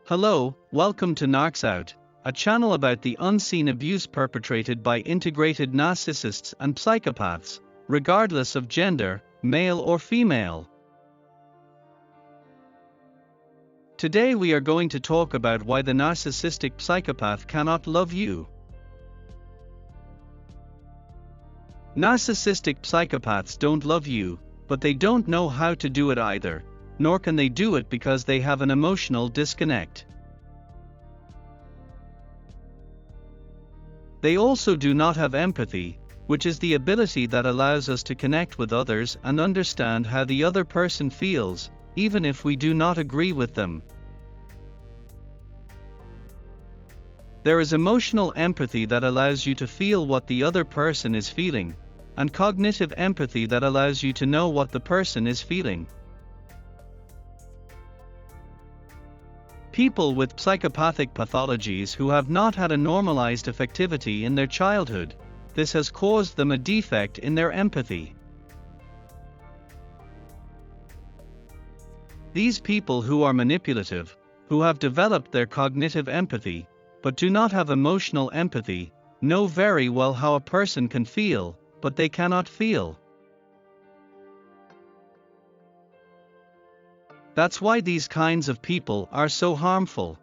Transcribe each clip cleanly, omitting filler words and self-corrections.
Hello, welcome to Narcs, a channel about the unseen abuse perpetrated by integrated narcissists and psychopaths, regardless of gender, male or female. Today we are going to talk about why the narcissistic psychopath cannot love you. Narcissistic psychopaths don't love you, but they don't know how to do it either, nor can they do it because they have an emotional disconnect. They also do not have empathy, which is the ability that allows us to connect with others and understand how the other person feels, even if we do not agree with them. There is emotional empathy that allows you to feel what the other person is feeling, and cognitive empathy that allows you to know what the person is feeling. People with psychopathic pathologies who have not had a normalized affectivity in their childhood, this has caused them a defect in their empathy. These people who are manipulative, who have developed their cognitive empathy, but do not have emotional empathy, know very well how a person can feel, but they cannot feel. That's why these kinds of people are so harmful.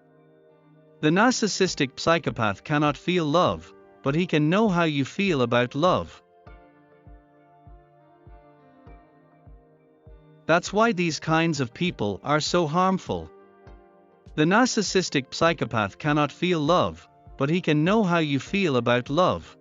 The narcissistic psychopath cannot feel love, but he can know how you feel about love. That's why these kinds of people are so harmful. The narcissistic psychopath cannot feel love, but he can know how you feel about love.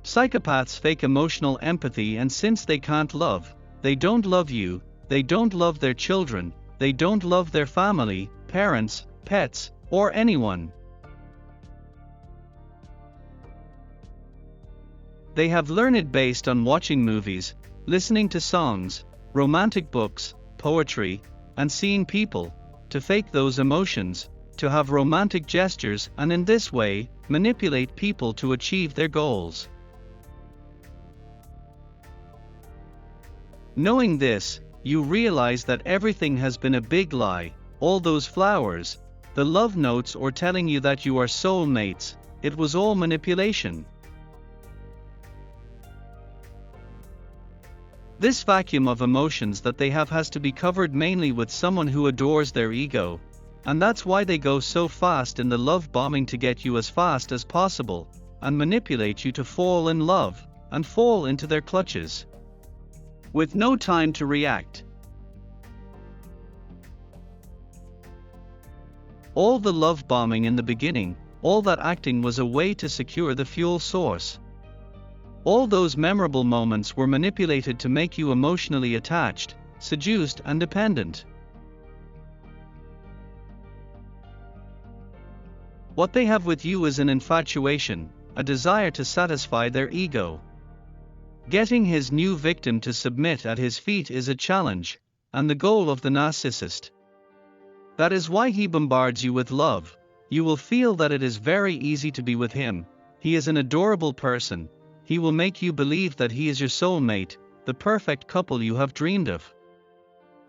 Psychopaths fake emotional empathy, and since they can't love, they don't love you, they don't love their children, they don't love their family, parents, pets, or anyone. They have learned it based on watching movies, listening to songs, romantic books, poetry, and seeing people, to fake those emotions, to have romantic gestures, and in this way, manipulate people to achieve their goals. Knowing this, you realize that everything has been a big lie, all those flowers, the love notes or telling you that you are soulmates, it was all manipulation. This vacuum of emotions that they have has to be covered mainly with someone who adores their ego, and that's why they go so fast in the love bombing to get you as fast as possible, and manipulate you to fall in love, and fall into their clutches, with no time to react. All the love bombing in the beginning, all that acting was a way to secure the fuel source. All those memorable moments were manipulated to make you emotionally attached, seduced and dependent. What they have with you is an infatuation, a desire to satisfy their ego. Getting his new victim to submit at his feet is a challenge, and the goal of the narcissist. That is why he bombards you with love. You will feel that it is very easy to be with him, he is an adorable person, he will make you believe that he is your soulmate, the perfect couple you have dreamed of.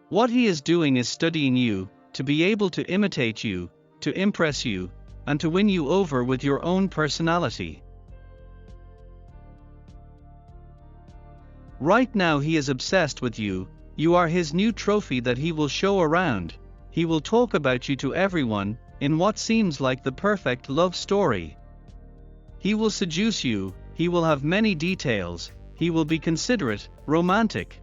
What he is doing is studying you, to be able to imitate you, to impress you, and to win you over with your own personality. Right now he is obsessed with you, you are his new trophy that he will show around, he will talk about you to everyone, in what seems like the perfect love story. He will seduce you, he will have many details, he will be considerate, romantic.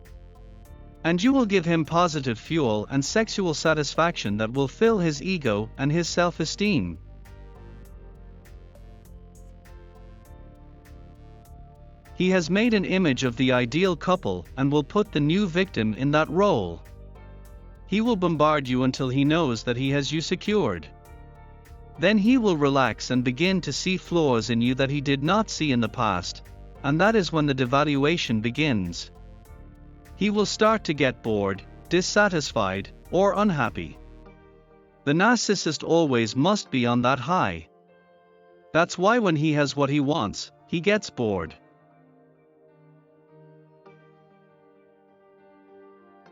And you will give him positive fuel and sexual satisfaction that will fill his ego and his self-esteem. He has made an image of the ideal couple and will put the new victim in that role. He will bombard you until he knows that he has you secured. Then he will relax and begin to see flaws in you that he did not see in the past, and that is when the devaluation begins. He will start to get bored, dissatisfied, or unhappy. The narcissist always must be on that high. That's why when he has what he wants, he gets bored.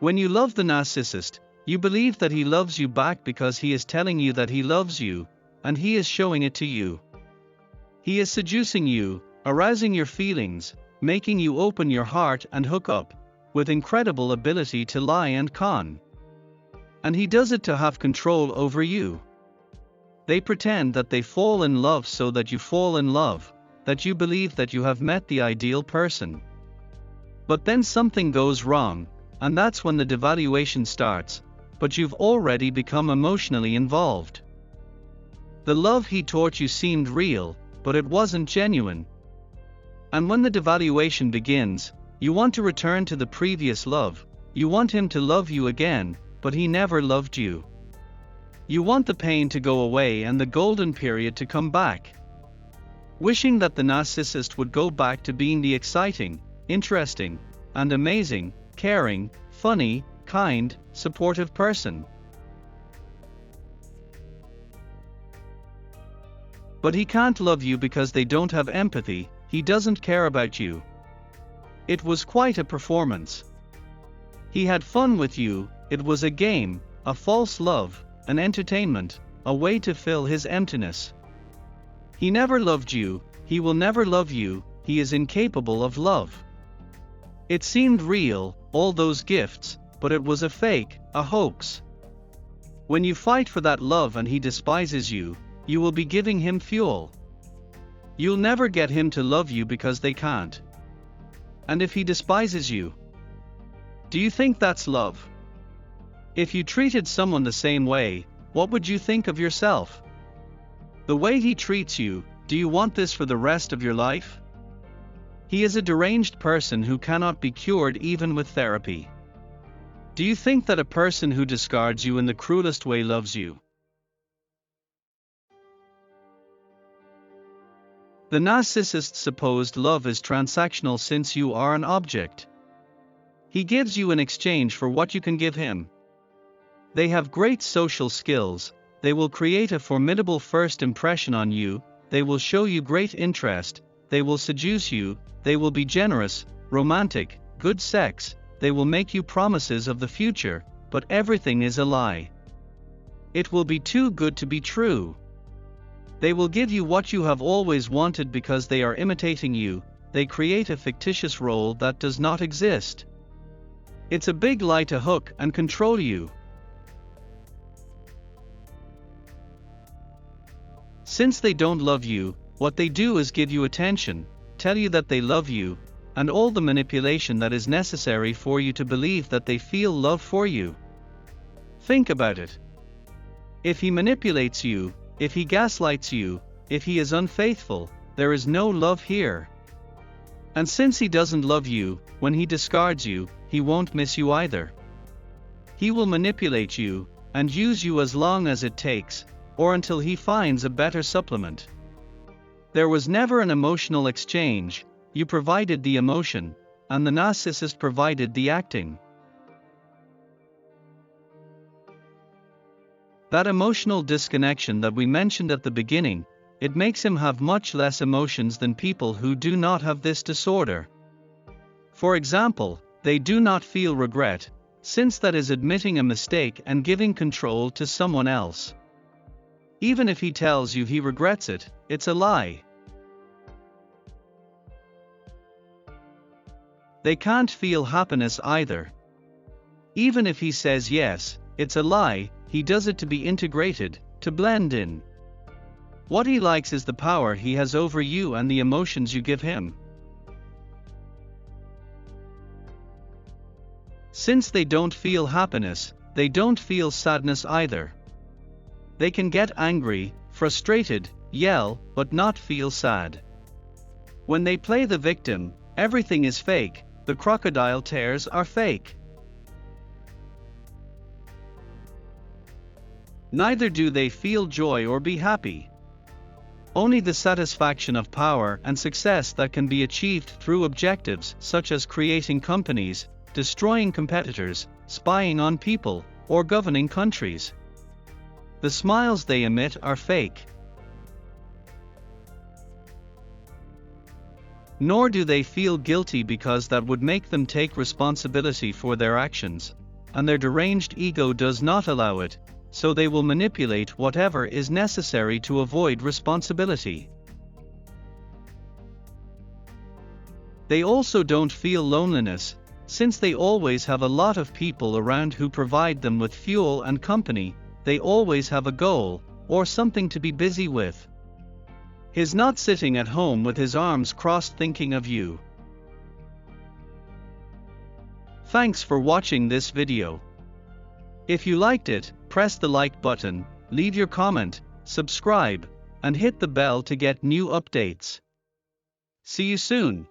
When you love the narcissist, you believe that he loves you back because he is telling you that he loves you, and he is showing it to you. He is seducing you, arousing your feelings, making you open your heart and hook up, with incredible ability to lie and con. And he does it to have control over you. They pretend that they fall in love so that you fall in love, that you believe that you have met the ideal person. But then something goes wrong, and that's when the devaluation starts, but you've already become emotionally involved. The love he taught you seemed real, but it wasn't genuine. And when the devaluation begins, you want to return to the previous love, you want him to love you again, but he never loved you. You want the pain to go away and the golden period to come back. Wishing that the narcissist would go back to being the exciting, interesting, and amazing, caring, funny, kind, supportive person. But he can't love you because they don't have empathy, he doesn't care about you. It was quite a performance. He had fun with you, it was a game, a false love, an entertainment, a way to fill his emptiness. He never loved you, he will never love you, he is incapable of love. It seemed real, all those gifts, but it was a fake, a hoax. When you fight for that love and he despises you, you will be giving him fuel. You'll never get him to love you because they can't. And if he despises you, do you think that's love? If you treated someone the same way, what would you think of yourself? The way he treats you, do you want this for the rest of your life? He is a deranged person who cannot be cured even with therapy. Do you think that a person who discards you in the cruelest way loves you? The narcissist's supposed love is transactional since you are an object. He gives you in exchange for what you can give him. They have great social skills, they will create a formidable first impression on you, they will show you great interest, they will seduce you, they will be generous, romantic, good sex, they will make you promises of the future, but everything is a lie. It will be too good to be true. They will give you what you have always wanted because they are imitating you, they create a fictitious role that does not exist. It's a big lie to hook and control you. Since they don't love you, what they do is give you attention, tell you that they love you, and all the manipulation that is necessary for you to believe that they feel love for you. Think about it. If he manipulates you, if he gaslights you, if he is unfaithful, there is no love here. And since he doesn't love you, when he discards you, he won't miss you either. He will manipulate you, and use you as long as it takes, or until he finds a better supplement. There was never an emotional exchange, you provided the emotion, and the narcissist provided the acting. That emotional disconnection that we mentioned at the beginning, it makes him have much less emotions than people who do not have this disorder. For example, they do not feel regret, since that is admitting a mistake and giving control to someone else. Even if he tells you he regrets it, it's a lie. They can't feel happiness either. Even if he says yes, it's a lie, he does it to be integrated, to blend in. What he likes is the power he has over you and the emotions you give him. Since they don't feel happiness, they don't feel sadness either. They can get angry, frustrated, yell, but not feel sad. When they play the victim, everything is fake, the crocodile tears are fake. Neither do they feel joy or be happy. Only the satisfaction of power and success that can be achieved through objectives such as creating companies, destroying competitors, spying on people, or governing countries. The smiles they emit are fake. Nor do they feel guilty because that would make them take responsibility for their actions. and their deranged ego does not allow it, so they will manipulate whatever is necessary to avoid responsibility. They also don't feel loneliness, since they always have a lot of people around who provide them with fuel and company. They always have a goal, or something to be busy with. He's not sitting at home with his arms crossed thinking of you. Thanks for watching this video. If you liked it, press the like button, leave your comment, subscribe, and hit the bell to get new updates. See you soon.